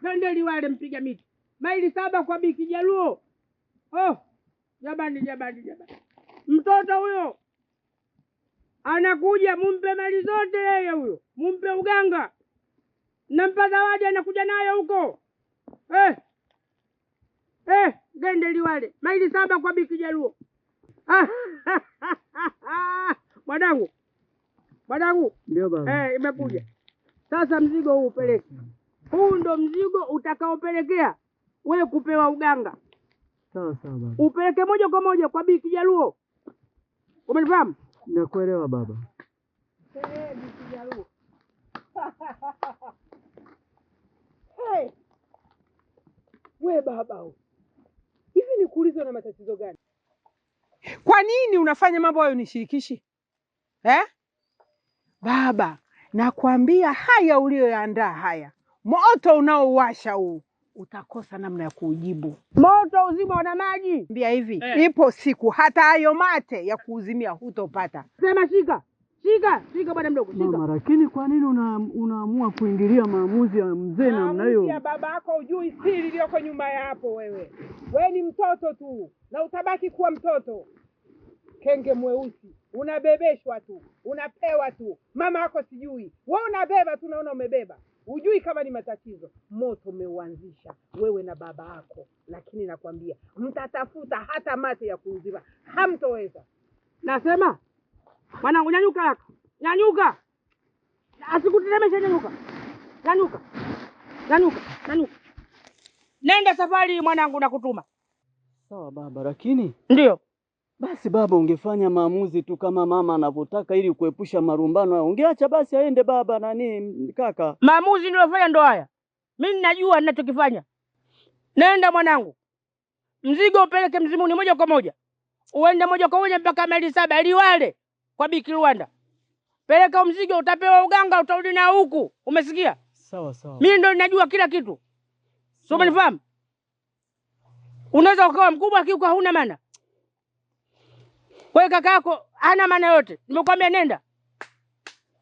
Gende Liwale mpiga miti. Maili 7 kwa Biki Jaluo. Jamani. Mtoto huyo anakuja, mumpe mali zote yeye huyo. Mumpe uganga. Nampa zawadi anakuja nayo huko. Gende Liwale. Maili 7 kwa Biki Jaluo. Mwanangu. Ndio baba. Imekuja. Sasa mzigo huu upeleke. Huu ndo mzigo utakaopelekea wewe kupewa uganga. Sawa baba. Upeleke moja kwa moja kwa Biki Jaluo. Umenifahamu? Nakuelewa baba. Biki Jaluo. We baba. Hivi nikuulize na matatizo gani? Kwa nini unafanya mambo hayo nishirikishi? Baba, nakwambia haya ulioyaandaa haya. Moto unaowasha huu utakosa namna ya kuujibu. Moto uzima na maji. Mbia hivi, ipo siku hata hayo mate ya kuuzimia hutopata. Sema shika bwana mdogo, shika. Mama, lakini kwa nini unaamua kuingilia maamuzi ya mzee namna hiyo? Maamuzi ya baba yako hujui siri iliyoko nyuma ya hapo wewe. Wewe ni mtoto tu na utabaki kuwa mtoto. Kenge mweusi, unabebeshwa tu, unapewa tu. Mama yako sijui. Wewe unabeba tu, naona umebeba. Hujui kama ni matatizo. Moto umeuanzisha wewe na baba yako, lakini nakwambia mtatafuta hata mate ya kuuzima. Hamtoweza. Nasema mwanangu, nyanyuka. Nyanyuka. Asikutetemeshe, nyanyuka. Nenda safari mwanangu, nakutuma. Sawa baba, lakini ndio basi baba, ungefanya maamuzi tu kama mama anavyotaka ili kuepusha marumbano. Ungeacha basi aende baba kaka. Maamuzi niliyofanya ndo haya. Mimi ninajua ninachokifanya. Nenda mwanangu. Mzigo upeleke Mzimuni moja kwa moja. Uende moja kwa moja mpaka Maili 7 Liwale kwa Biki Rwanda. Peleka mzigo, utapewa uganga, utarudi na huku. Umesikia? Sawa. Mimi ndo ninajua kila kitu. Sio umenifahamu? Unaweza ukawa mkubwa kiuka huna maana. Kwa kaka yako hana maana yote. Nimekwambia nenda.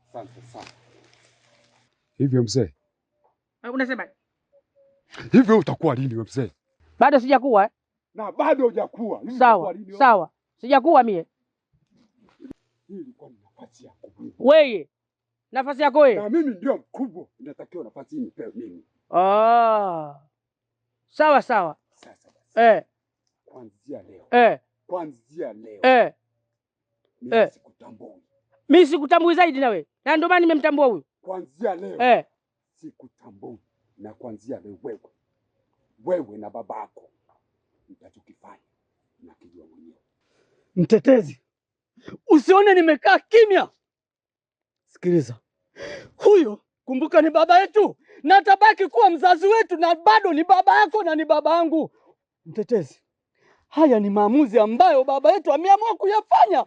Asante sana. Hivyo mzee. Unasema? Hivyo utakuwa lini wewe mzee? Bado sijakuwa. Na bado hujakuwa. Sawa. Sijakuwa mie. Hili kwa nafasi yako. Wewe. Nafasi yako wewe. Na mimi ndio mkubwa. Inatakiwa nafasi hii nipewe mimi. Sawa. Sasa. Kuanzia leo. Mimi sikutambui. Mimi sikutambui zaidi na wewe. Na ndio maana nimemtambua huyu. Kuanzia leo. Sikutambui. Na kuanzia leo wewe na babako mtachokifanya nakijua mwenyewe. Mtetezi, usione nimekaa kimya. Sikiliza. Huyo kumbuka ni baba yetu na atabaki kuwa mzazi wetu, na bado ni baba yako na ni baba yangu. Mtetezi, haya ni maamuzi ambayo baba yetu ameamua kuyafanya.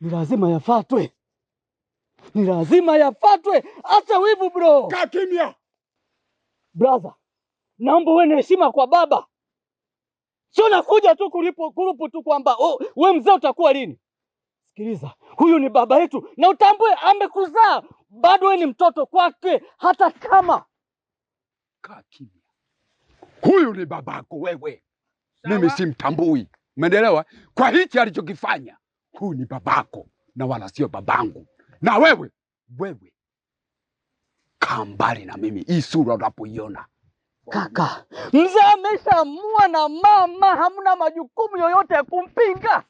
Ni lazima yafuatwe. Acha wivu bro. Kaa kimya. Brother, naomba uwe na heshima kwa baba. Sio nakuja tu kurupu tu kwamba we mzee utakuwa lini. Sikiliza, huyu ni baba yetu na utambue amekuzaa. Bado wewe ni mtoto kwake hata kama. Kaa kimya. Huyu ni babako wewe. Mimi simtambui. Umeelewa? Kwa hichi alichokifanya. Huyu ni babako na wala sio babangu. Na wewe kaa mbali na mimi. Hii sura unapoiona. Kaka, mzee ameshaamua na mama hamna majukumu yoyote ya kumpinga.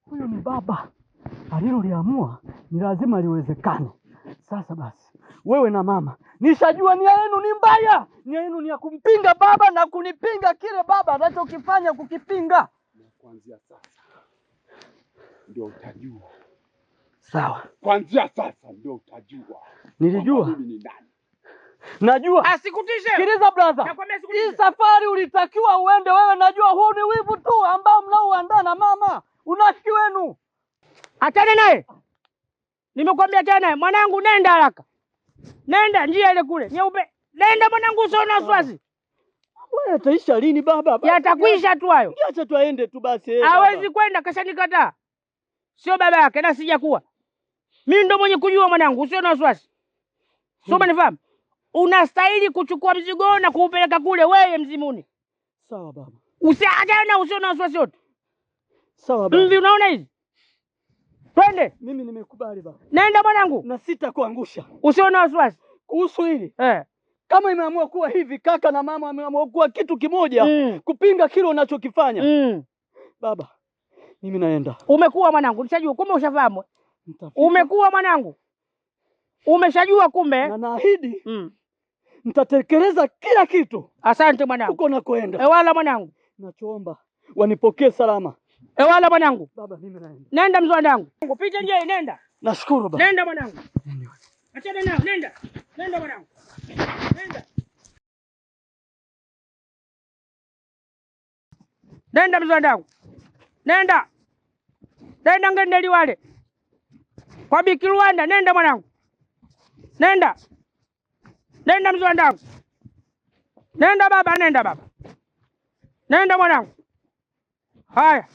Huyu ni baba. Aliloliamua ni lazima liwezekane. Sasa basi, wewe na mama, nishajua nia yenu ni mbaya. Nia yenu ni ya kumpinga baba na kunipinga kile baba anachokifanya kukipinga. Na kuanzia sasa ndio utajua. Sawa. Kuanzia sasa ndio utajua. Nilijua. Mimi ni nani? Najua. Asikutishe. Sikiliza brother. Hii safari ulitakiwa uende wewe, najua huu ni wivu tu ambao mnaoandaa na mama. Unafiki wenu. Achana naye. Nimekwambia achana naye. Mwanangu nenda haraka. Nenda njia ile kule. Nyeupe. Nenda mwanangu, usione wasiwasi. Wewe ataisha lini baba? Yatakwisha tu hayo. Acha tu aende tu basi. Hawezi kwenda, kashanikataa. Sio baba yake na sijakuwa. Mimi ndo mwenye kujua mwanangu, usione wasiwasi. Sio umenifahamu? unastahili kuchukua mzigo na kuupeleka kule wewe Mzimuni. Sawa baba. Usiagana, usiona wasiwasi yote. Sawa baba. Mvi unaona hizi? Twende. Mimi nimekubali baba. Nenda mwanangu. Na sitakuangusha. Usiona wasiwasi. Kuhusu hili. Kama imeamua kuwa hivi, kaka na mama ameamua kuwa kitu kimoja, kupinga kile unachokifanya. Baba, mimi naenda. Umekuwa mwanangu, nishajua kumbe ushafahamu. Umekuwa mwanangu. Umeshajua kumbe. Na naahidi nitatekeleza kila kitu. Asante mwanangu. Uko nakoenda. Ewala mwanangu. Nachoomba wanipokee salama. Ewala mwanangu. Baba, mimi naenda. Nenda mzee wangu. Pita njia, nenda. Nashukuru baba. Nenda mwanangu. Achana nao, nenda. Nenda mwanangu. Nenda. Nenda mzee wangu. Nenda. Nenda ngende Liwale. Kwa Biki Rwanda, nenda mwanangu. Nenda. Nenda mzee wangu. Nenda baba, nenda baba. Nenda mwanangu. Haya.